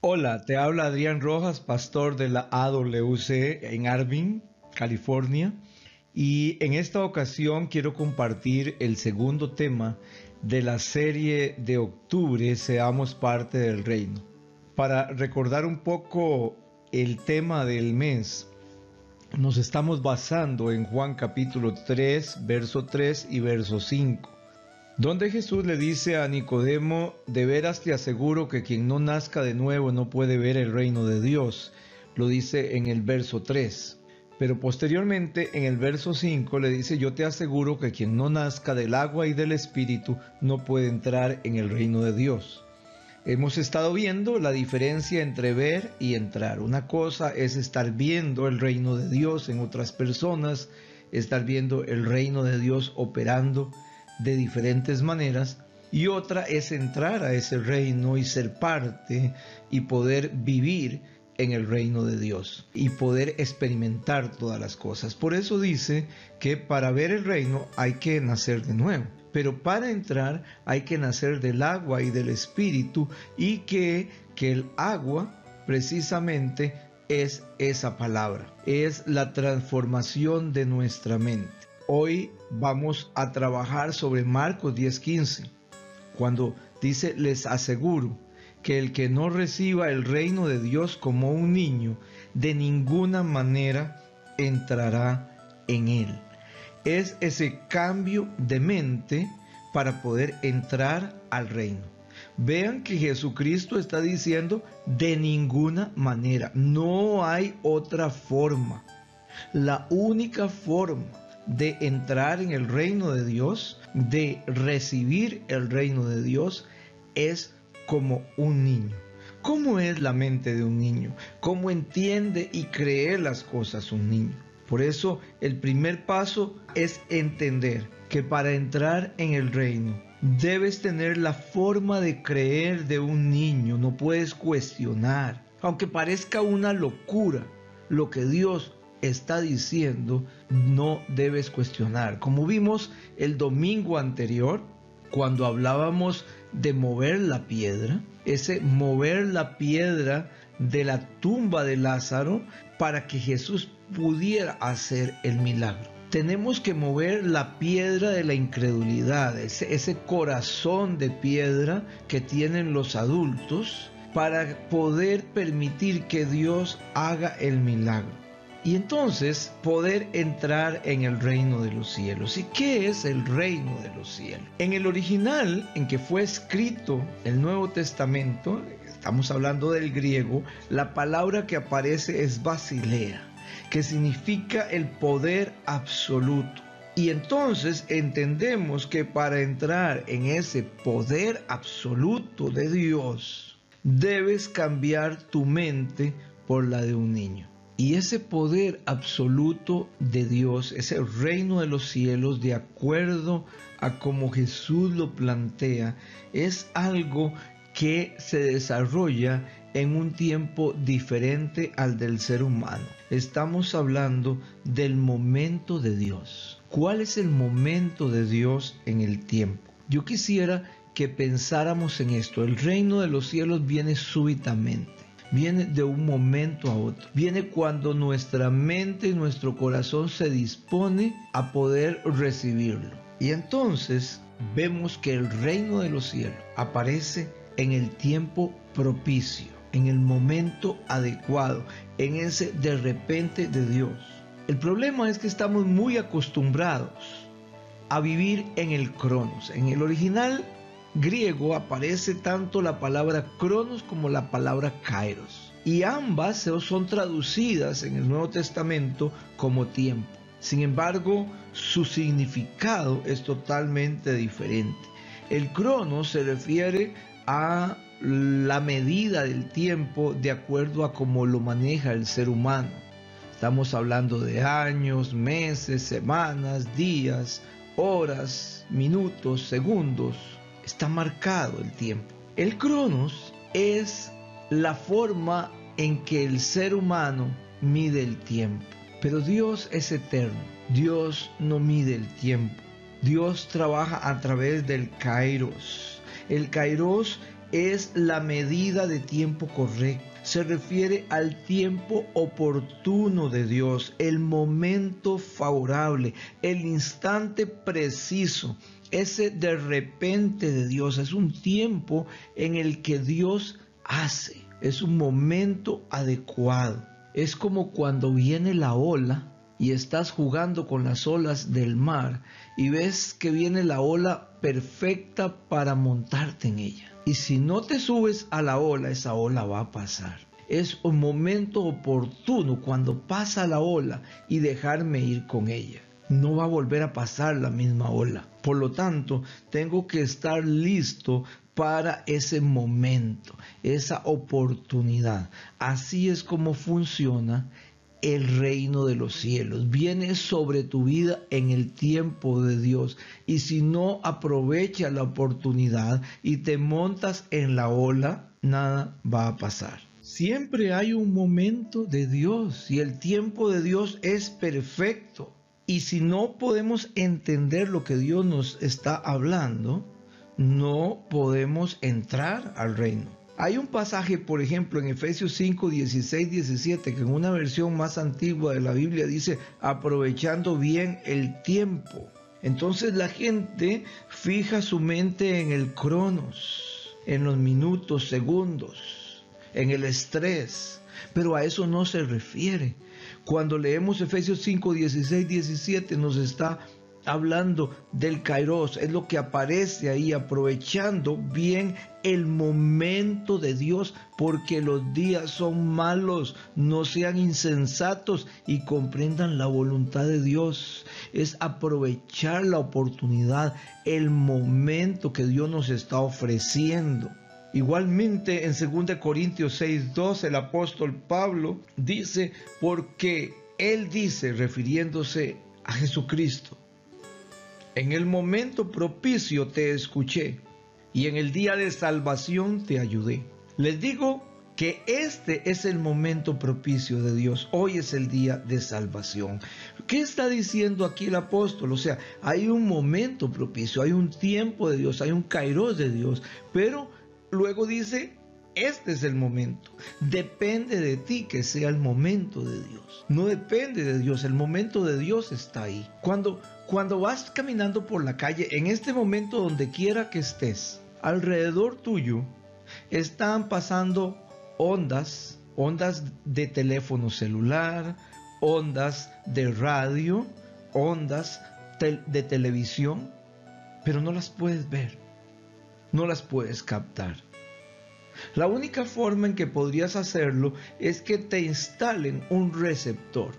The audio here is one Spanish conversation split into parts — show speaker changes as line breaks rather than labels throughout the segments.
Hola, te habla Adrián Rojas, pastor de la AWC en Irvine, California. Y en esta ocasión quiero compartir el segundo tema de la serie de octubre, Seamos parte del reino. Para recordar un poco el tema del mes, nos estamos basando en Juan capítulo 3, verso 3 y verso 5. Donde Jesús le dice a Nicodemo: de veras te aseguro que quien no nazca de nuevo no puede ver el reino de Dios. Lo dice en el verso 3. Pero posteriormente en el verso 5 le dice: yo te aseguro que quien no nazca del agua y del Espíritu no puede entrar en el reino de Dios. Hemos estado viendo la diferencia entre ver y entrar. Una cosa es estar viendo el reino de Dios en otras personas, estar viendo el reino de Dios operando de diferentes maneras, y otra es entrar a ese reino y ser parte y poder vivir en el reino de Dios y poder experimentar todas las cosas. Por eso dice que para ver el reino hay que nacer de nuevo, pero para entrar hay que nacer del agua y del Espíritu, y que el agua precisamente es esa palabra, es la transformación de nuestra mente. Hoy vamos a trabajar sobre Marcos 10:15, cuando dice: les aseguro que el que no reciba el reino de Dios como un niño, de ninguna manera entrará en él. Es ese cambio de mente para poder entrar al reino. Vean que Jesucristo está diciendo de ninguna manera, no hay otra forma. La única forma de entrar en el reino de Dios, de recibir el reino de Dios, es como un niño. ¿Cómo es la mente de un niño? ¿Cómo entiende y cree las cosas un niño? Por eso el primer paso es entender que para entrar en el reino debes tener la forma de creer de un niño. No puedes cuestionar, aunque parezca una locura lo que Dios está diciendo, no debes cuestionar. Como vimos el domingo anterior, cuando hablábamos de mover la piedra, ese mover la piedra de la tumba de Lázaro para que Jesús pudiera hacer el milagro. Tenemos que mover la piedra de la incredulidad, ese corazón de piedra que tienen los adultos, para poder permitir que Dios haga el milagro. Y entonces poder entrar en el reino de los cielos. ¿Y qué es el reino de los cielos? En el original en que fue escrito el Nuevo Testamento, estamos hablando del griego, la palabra que aparece es basilea, que significa el poder absoluto. Y entonces entendemos que para entrar en ese poder absoluto de Dios, debes cambiar tu mente por la de un niño. Y ese poder absoluto de Dios, ese reino de los cielos, de acuerdo a como Jesús lo plantea, es algo que se desarrolla en un tiempo diferente al del ser humano. Estamos hablando del momento de Dios. ¿Cuál es el momento de Dios en el tiempo? Yo quisiera que pensáramos en esto. El reino de los cielos viene súbitamente. Viene de un momento a otro. Viene cuando nuestra mente y nuestro corazón se dispone a poder recibirlo. Y entonces vemos que el reino de los cielos aparece en el tiempo propicio, en el momento adecuado, en ese de repente de Dios. El problema es que estamos muy acostumbrados a vivir en el cronos. En el original griego aparece tanto la palabra cronos como la palabra kairos, y ambas son traducidas en el Nuevo Testamento como tiempo. Sin embargo, su significado es totalmente diferente. El cronos se refiere a la medida del tiempo de acuerdo a cómo lo maneja el ser humano. Estamos hablando de años, meses, semanas, días, horas, minutos, segundos. Está marcado el tiempo. El cronos es la forma en que el ser humano mide el tiempo. Pero Dios es eterno. Dios no mide el tiempo. Dios trabaja a través del kairos. El kairos es la medida de tiempo correcto. Se refiere al tiempo oportuno de Dios, el momento favorable, el instante preciso, ese de repente de Dios. Es un tiempo en el que Dios hace, es un momento adecuado. Es como cuando viene la ola y estás jugando con las olas del mar y ves que viene la ola perfecta para montarte en ella. Y si no te subes a la ola, esa ola va a pasar. Es un momento oportuno cuando pasa la ola y dejarme ir con ella. No va a volver a pasar la misma ola. Por lo tanto, tengo que estar listo para ese momento, esa oportunidad. Así es como funciona el reino de los cielos. Viene sobre tu vida en el tiempo de Dios. Y si no aprovechas la oportunidad y te montas en la ola, nada va a pasar. Siempre hay un momento de Dios y el tiempo de Dios es perfecto. Y si no podemos entender lo que Dios nos está hablando, no podemos entrar al reino. Hay un pasaje, por ejemplo, en Efesios 5, 16, 17, que en una versión más antigua de la Biblia dice, aprovechando bien el tiempo. Entonces la gente fija su mente en el cronos, en los minutos, segundos, en el estrés, pero a eso no se refiere. Cuando leemos Efesios 5, 16, 17 nos está hablando del kairos, es lo que aparece ahí, aprovechando bien el momento de Dios, porque los días son malos. No sean insensatos y comprendan la voluntad de Dios. Es aprovechar la oportunidad, el momento que Dios nos está ofreciendo. Igualmente en 2 Corintios 6:2 el apóstol Pablo dice, porque él dice, refiriéndose a Jesucristo, en el momento propicio te escuché y en el día de salvación te ayudé. Les digo que este es el momento propicio de Dios. Hoy es el día de salvación. ¿Qué está diciendo aquí el apóstol? O sea, hay un momento propicio, hay un tiempo de Dios, hay un kairos de Dios, pero luego dice, este es el momento. Depende de ti que sea el momento de Dios. No depende de Dios, el momento de Dios está ahí. Cuando vas caminando por la calle, en este momento donde quiera que estés, alrededor tuyo están pasando ondas de teléfono celular, ondas de radio, ondas de televisión, pero no las puedes ver, no las puedes captar. La única forma en que podrías hacerlo es que te instalen un receptor.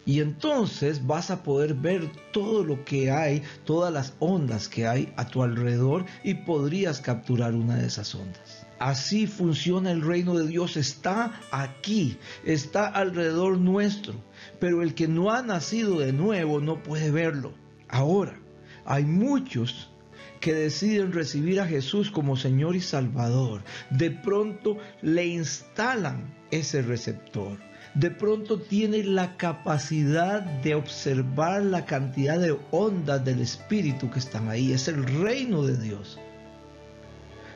Y entonces vas a poder ver todo lo que hay, todas las ondas que hay a tu alrededor y podrías capturar una de esas ondas. Así funciona el reino de Dios, está aquí, está alrededor nuestro, pero el que no ha nacido de nuevo no puede verlo. Ahora, hay muchos que deciden recibir a Jesús como Señor y Salvador. De pronto le instalan ese receptor. De pronto tiene la capacidad de observar la cantidad de ondas del Espíritu que están ahí. Es el reino de Dios.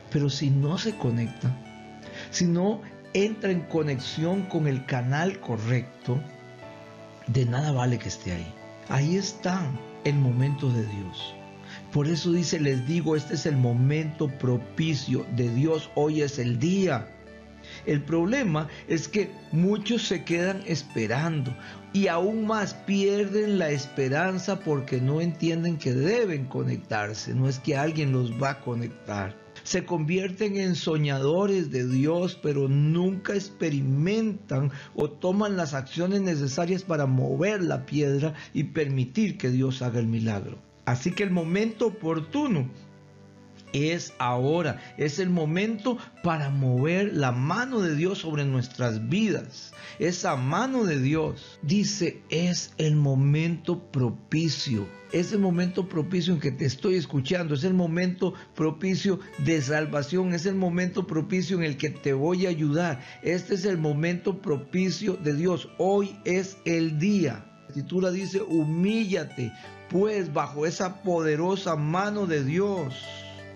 Pero si no se conecta, si no entra en conexión con el canal correcto, de nada vale que esté ahí. Ahí está el momento de Dios. Por eso dice, les digo, este es el momento propicio de Dios. Hoy es el día. El problema es que muchos se quedan esperando y aún más pierden la esperanza porque no entienden que deben conectarse. No es que alguien los va a conectar. Se convierten en soñadores de Dios, pero nunca experimentan o toman las acciones necesarias para mover la piedra y permitir que Dios haga el milagro. Así que el momento oportuno es ahora, es el momento para mover la mano de Dios sobre nuestras vidas. Esa mano de Dios, dice, es el momento propicio. Es el momento propicio en que te estoy escuchando. Es el momento propicio de salvación. Es el momento propicio en el que te voy a ayudar. Este es el momento propicio de Dios. Hoy es el día. La Escritura dice, humíllate pues bajo esa poderosa mano de Dios.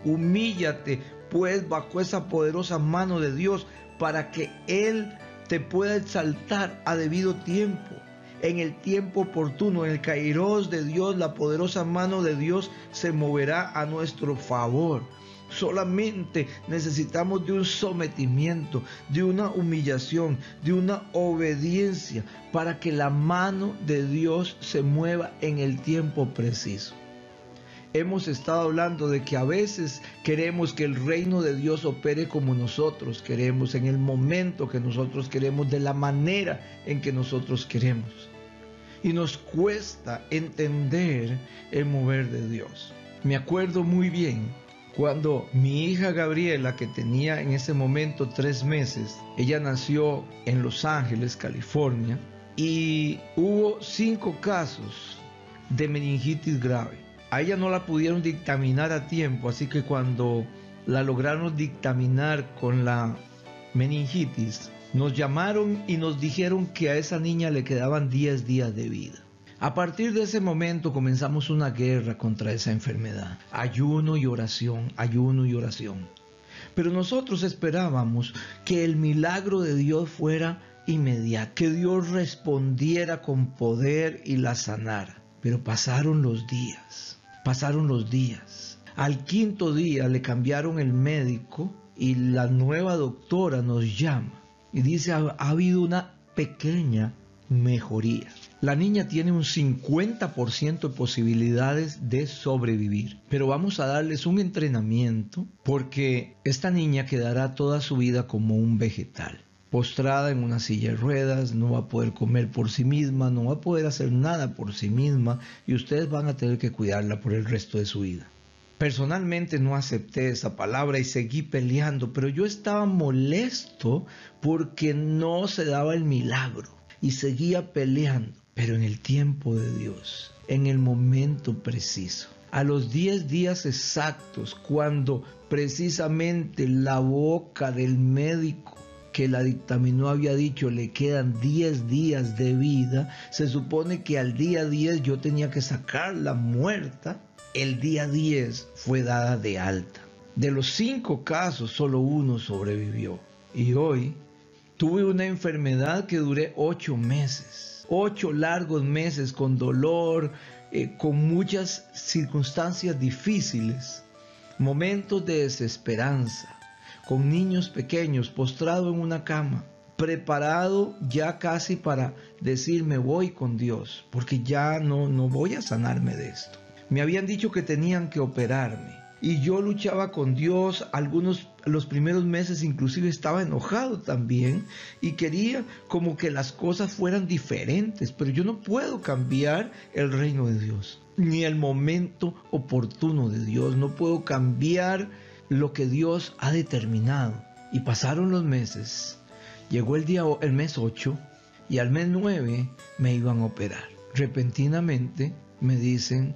Humíllate pues bajo esa poderosa mano de Dios para que Él te pueda exaltar a debido tiempo, en el tiempo oportuno, en el kairos de Dios. La poderosa mano de Dios se moverá a nuestro favor. Solamente necesitamos de un sometimiento, de una humillación, de una obediencia para que la mano de Dios se mueva en el tiempo preciso. Hemos estado hablando de que a veces queremos que el reino de Dios opere como nosotros queremos, en el momento que nosotros queremos, de la manera en que nosotros queremos. Y nos cuesta entender el mover de Dios. Me acuerdo muy bien cuando mi hija Gabriela, que tenía en ese momento 3 meses, ella nació en Los Ángeles, California, y hubo 5 casos de meningitis grave. A ella no la pudieron dictaminar a tiempo, así que cuando la lograron dictaminar con la meningitis, nos llamaron y nos dijeron que a esa niña le quedaban 10 días de vida. A partir de ese momento comenzamos una guerra contra esa enfermedad. Ayuno y oración, ayuno y oración. Pero nosotros esperábamos que el milagro de Dios fuera inmediato, que Dios respondiera con poder y la sanara. Pero pasaron los días. Al 5.º día le cambiaron el médico y la nueva doctora nos llama y dice: ha habido una pequeña mejoría. La niña tiene un 50% de posibilidades de sobrevivir, pero vamos a darles un entrenamiento porque esta niña quedará toda su vida como un vegetal, postrada en una silla de ruedas, no va a poder comer por sí misma, no va a poder hacer nada por sí misma y ustedes van a tener que cuidarla por el resto de su vida. Personalmente no acepté esa palabra y seguí peleando, pero yo estaba molesto porque no se daba el milagro y seguía peleando. Pero en el tiempo de Dios, en el momento preciso, a los 10 días exactos, cuando precisamente la boca del médico que la dictaminó había dicho le quedan 10 días de vida, se supone que al día 10 yo tenía que sacarla muerta. El día 10 fue dada de alta. De los 5 casos, solo 1 sobrevivió. Y hoy tuve una enfermedad que duré 8 meses. 8 largos meses con dolor, con muchas circunstancias difíciles, momentos de desesperanza, con niños pequeños, postrado en una cama, preparado ya casi para decir me voy con Dios, porque ya no voy a sanarme de esto. Me habían dicho que tenían que operarme y yo luchaba con Dios. Los primeros meses inclusive estaba enojado también y quería como que las cosas fueran diferentes, pero yo no puedo cambiar el reino de Dios, ni el momento oportuno de Dios. No puedo cambiar lo que Dios ha determinado. Y pasaron los meses, llegó el mes 8 y al mes 9 me iban a operar. Repentinamente me dicen: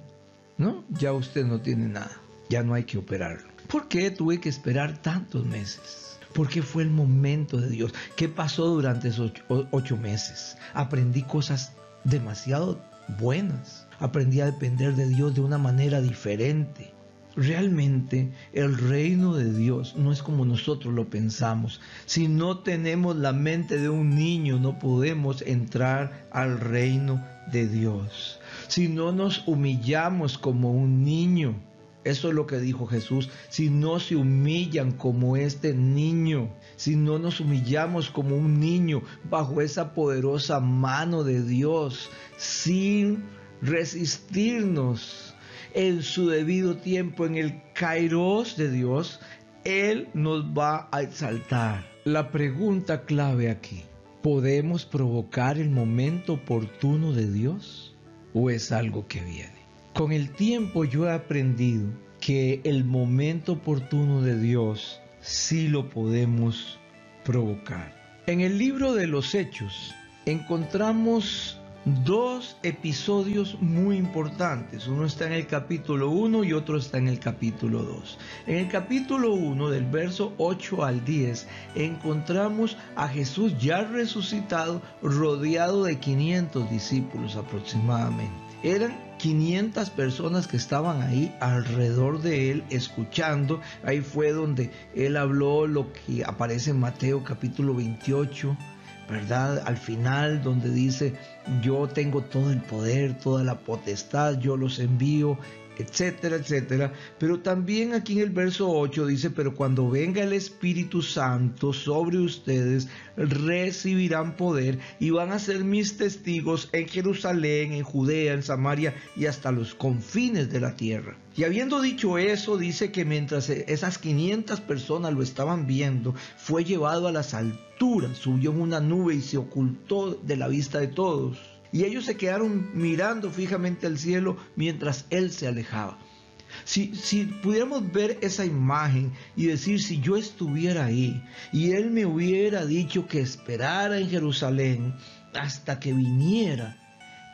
no, ya usted no tiene nada, ya no hay que operarlo. ¿Por qué tuve que esperar tantos meses? Porque fue el momento de Dios. ¿Qué pasó durante esos 8 meses? Aprendí cosas demasiado buenas. Aprendí a depender de Dios de una manera diferente. Realmente el reino de Dios no es como nosotros lo pensamos. Si no tenemos la mente de un niño, no podemos entrar al reino de Dios. Si no nos humillamos como un niño, eso es lo que dijo Jesús: si no se humillan como este niño, si no nos humillamos como un niño bajo esa poderosa mano de Dios, sin resistirnos en su debido tiempo, en el kairos de Dios, Él nos va a exaltar. La pregunta clave aquí: ¿podemos provocar el momento oportuno de Dios o es algo que viene? Con el tiempo yo he aprendido que el momento oportuno de Dios sí lo podemos provocar. En el libro de los Hechos encontramos 2 episodios muy importantes. Uno está en el capítulo 1 y otro está en el capítulo 2. En el capítulo 1, del verso 8 al 10, encontramos a Jesús ya resucitado, rodeado de 500 discípulos aproximadamente. Eran 500 personas que estaban ahí alrededor de él escuchando. Ahí fue donde él habló lo que aparece en Mateo capítulo 28, ¿verdad? Al final, donde dice: yo tengo todo el poder, toda la potestad, yo los envío, etcétera, etcétera. Pero también aquí en el verso 8 dice: pero cuando venga el Espíritu Santo sobre ustedes, recibirán poder y van a ser mis testigos en Jerusalén, en Judea, en Samaria y hasta los confines de la tierra. Y habiendo dicho eso, dice que mientras esas 500 personas lo estaban viendo, fue llevado a las alturas, subió en una nube y se ocultó de la vista de todos. Y ellos se quedaron mirando fijamente al cielo mientras él se alejaba. Si pudiéramos ver esa imagen y decir: si yo estuviera ahí y él me hubiera dicho que esperara en Jerusalén hasta que viniera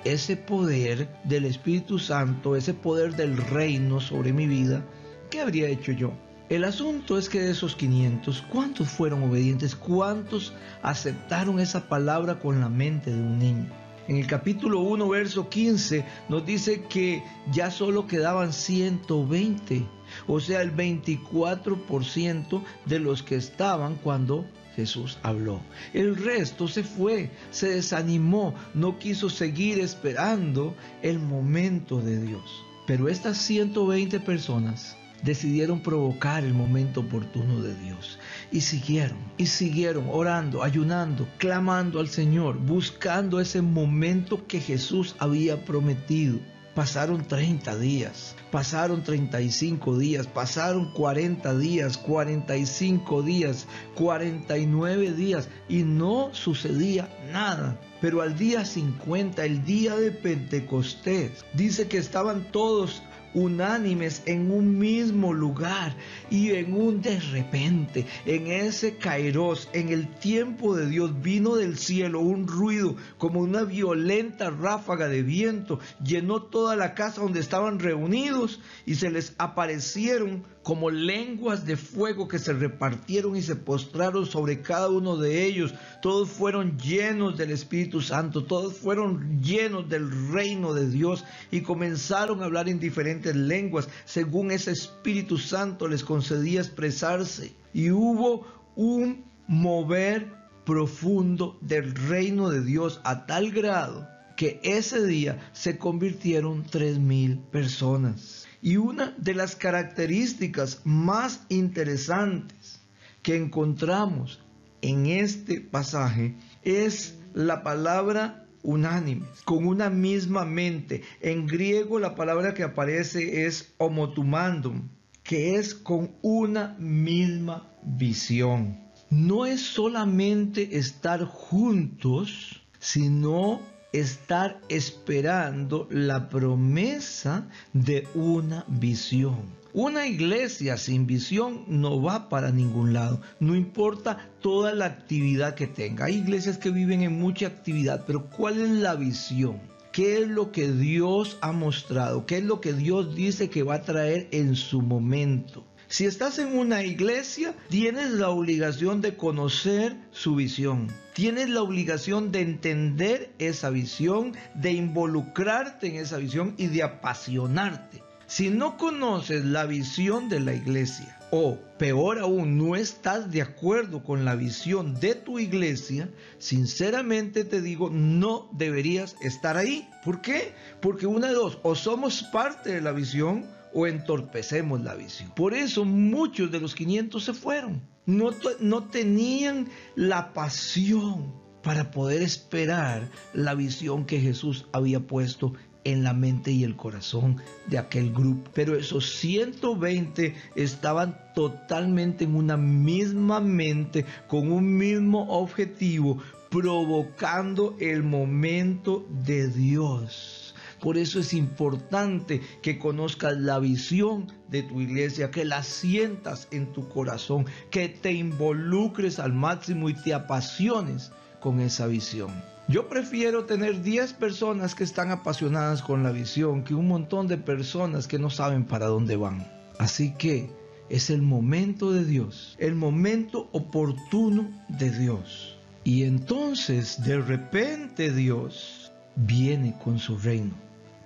ese poder del Espíritu Santo, ese poder del reino sobre mi vida, ¿qué habría hecho yo? El asunto es que de esos 500, ¿cuántos fueron obedientes? ¿Cuántos aceptaron esa palabra con la mente de un niño? En el capítulo 1, verso 15, nos dice que ya solo quedaban 120, o sea, el 24% de los que estaban cuando Jesús habló. El resto se fue, se desanimó, no quiso seguir esperando el momento de Dios. Pero estas 120 personas decidieron provocar el momento oportuno de Dios y siguieron orando, ayunando, clamando al Señor, buscando ese momento que Jesús había prometido. Pasaron 30 días, pasaron 35 días, pasaron 40 días, 45 días, 49 días y no sucedía nada. Pero al día 50, el día de Pentecostés, dice que estaban todos unánimes en un mismo lugar, y en un de repente, en ese kairos, en el tiempo de Dios, vino del cielo un ruido como una violenta ráfaga de viento, llenó toda la casa donde estaban reunidos y se les aparecieron como lenguas de fuego que se repartieron y se postraron sobre cada uno de ellos. Todos fueron llenos del Espíritu Santo, todos fueron llenos del reino de Dios y comenzaron a hablar en diferentes lenguas según ese Espíritu Santo les concedía expresarse. Y hubo un mover profundo del reino de Dios a tal grado que ese día se convirtieron 3,000 personas. Y una de las características más interesantes que encontramos en este pasaje es la palabra unánimes, con una misma mente. En griego la palabra que aparece es homotumandum, que es con una misma visión. No es solamente estar juntos, sino estar esperando la promesa de una visión. Una iglesia sin visión no va para ningún lado, no importa toda la actividad que tenga. Hay iglesias que viven en mucha actividad, pero ¿cuál es la visión? ¿Qué es lo que Dios ha mostrado? ¿Qué es lo que Dios dice que va a traer en su momento? Si estás en una iglesia, tienes la obligación de conocer su visión. Tienes la obligación de entender esa visión, de involucrarte en esa visión y de apasionarte. Si no conoces la visión de la iglesia, o peor aún, no estás de acuerdo con la visión de tu iglesia, sinceramente te digo, no deberías estar ahí. ¿Por qué? Porque una de dos, o somos parte de la visión o entorpecemos la visión. Por eso muchos de los 500 se fueron. No tenían la pasión para poder esperar la visión que Jesús había puesto en la mente y el corazón de aquel grupo. Pero esos 120 estaban totalmente en una misma mente, con un mismo objetivo, provocando el momento de Dios. Por eso es importante que conozcas la visión de tu iglesia, que la sientas en tu corazón, que te involucres al máximo y te apasiones con esa visión. Yo prefiero tener 10 personas que están apasionadas con la visión que un montón de personas que no saben para dónde van. Así que es el momento de Dios, el momento oportuno de Dios. Y entonces de repente Dios viene con su reino.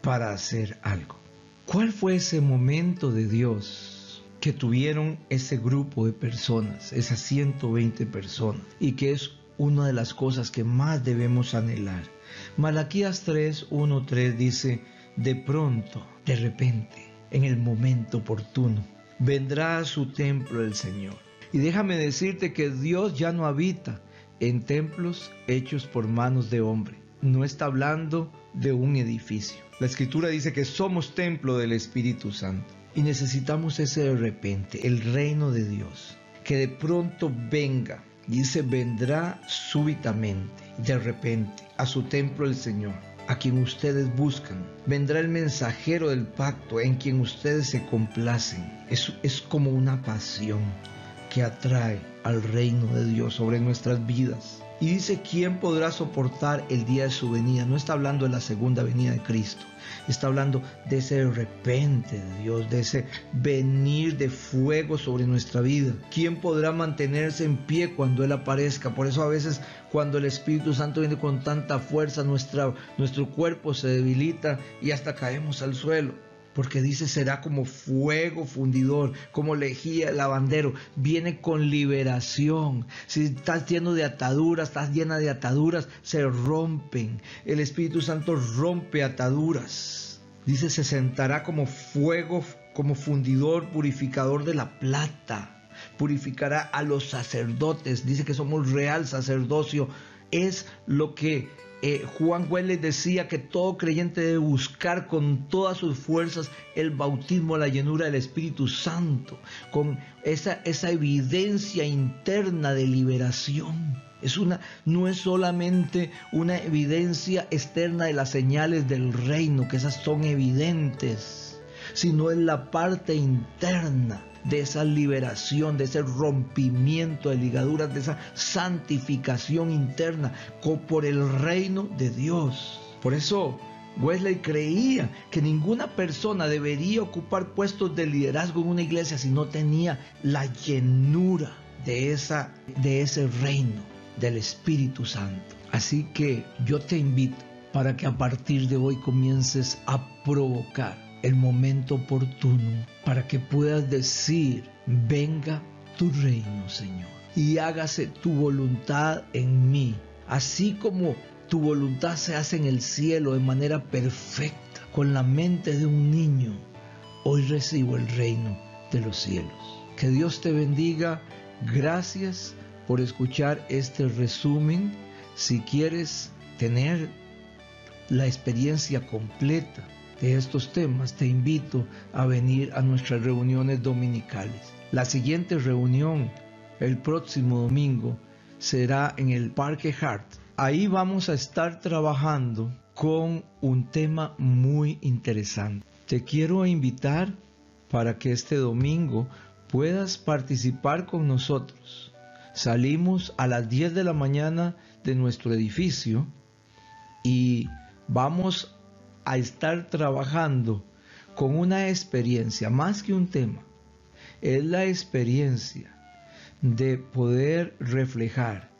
para hacer algo. ¿Cuál fue ese momento de Dios que tuvieron ese grupo de personas, esas 120 personas, y que es una de las cosas que más debemos anhelar? Malaquías 3:1-3 dice: de pronto, de repente, en el momento oportuno, vendrá a su templo el Señor. Y déjame decirte que Dios ya no habita en templos hechos por manos de hombre. No está hablando de un edificio. La Escritura dice que somos templo del Espíritu Santo. Y necesitamos ese de repente, el reino de Dios, que de pronto venga. Dice: vendrá súbitamente, de repente, a su templo el Señor, a quien ustedes buscan. Vendrá el mensajero del pacto, en quien ustedes se complacen. Es como una pasión que atrae al reino de Dios sobre nuestras vidas. Y dice: ¿quién podrá soportar el día de su venida? No está hablando de la segunda venida de Cristo. Está hablando de ese de repente de Dios, de ese venir de fuego sobre nuestra vida. ¿Quién podrá mantenerse en pie cuando Él aparezca? Por eso a veces cuando el Espíritu Santo viene con tanta fuerza, nuestro cuerpo se debilita y hasta caemos al suelo. Porque dice: será como fuego fundidor, como lejía lavandero. Viene con liberación. Si estás lleno de ataduras, estás llena de ataduras, se rompen. El Espíritu Santo rompe ataduras. Dice: se sentará como fuego, como fundidor, purificador de la plata. Purificará a los sacerdotes. Dice que somos real sacerdocio. Es lo que Juan Wesley decía, que todo creyente debe buscar con todas sus fuerzas el bautismo, la llenura del Espíritu Santo, con esa evidencia interna de liberación. No es solamente una evidencia externa de las señales del reino, que esas son evidentes, sino es la parte interna de esa liberación, de ese rompimiento de ligaduras, de esa santificación interna por el reino de Dios. Por eso Wesley creía que ninguna persona debería ocupar puestos de liderazgo en una iglesia si no tenía la llenura de ese reino del Espíritu Santo. Así que yo te invito para que a partir de hoy comiences a provocar el momento oportuno para que puedas decir: venga tu reino, Señor, y hágase tu voluntad en mí, así como tu voluntad se hace en el cielo de manera perfecta, con la mente de un niño. Hoy recibo el reino de los cielos. Que Dios te bendiga. Gracias por escuchar este resumen. Si quieres tener la experiencia completa de estos temas, te invito a venir a nuestras reuniones dominicales. La siguiente reunión, el próximo domingo, será en el Parque Hart. Ahí vamos a estar trabajando con un tema muy interesante. Te quiero invitar para que este domingo puedas participar con nosotros. Salimos a las 10 de la mañana de nuestro edificio y vamos a estar trabajando con una experiencia, más que un tema, es la experiencia de poder reflejar,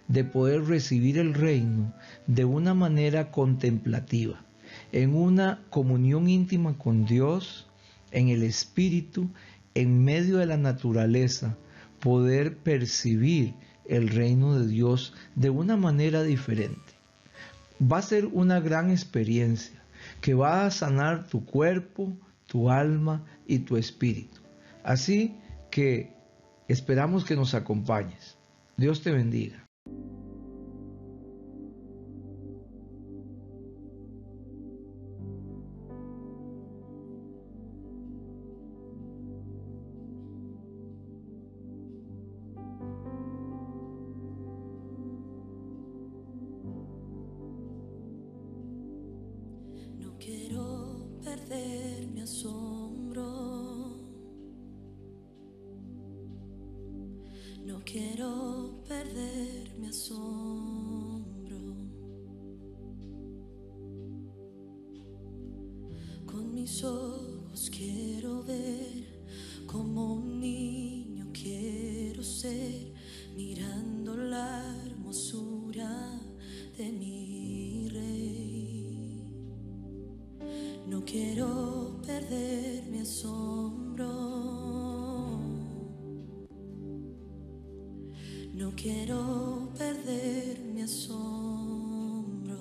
de poder recibir el reino de una manera contemplativa, en una comunión íntima con Dios, en el Espíritu, en medio de la naturaleza, poder percibir el reino de Dios de una manera diferente. Va a ser una gran experiencia que va a sanar tu cuerpo, tu alma y tu espíritu. Así que esperamos que nos acompañes. Dios te bendiga.
Quiero perder mi asombro, no quiero perder mi asombro. Con mis ojos quiero ver, como un niño quiero ser, mirando la hermosura de mi Rey. No quiero perder mi asombro.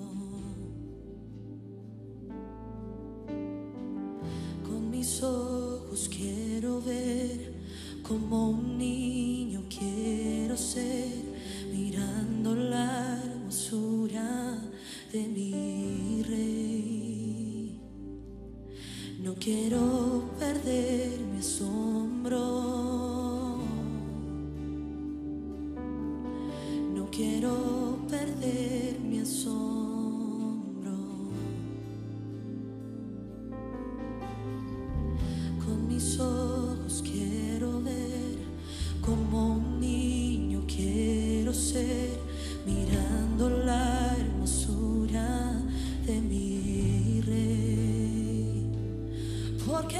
Con mis ojos quiero ver, como un niño quiero ser, mirando la hermosura de mi Rey. No quiero perder mi asombro. No quiero perder mi asombro. Con mis ojos quiero ver, como un niño quiero ser, mirando la hermosura de mi Rey. Porque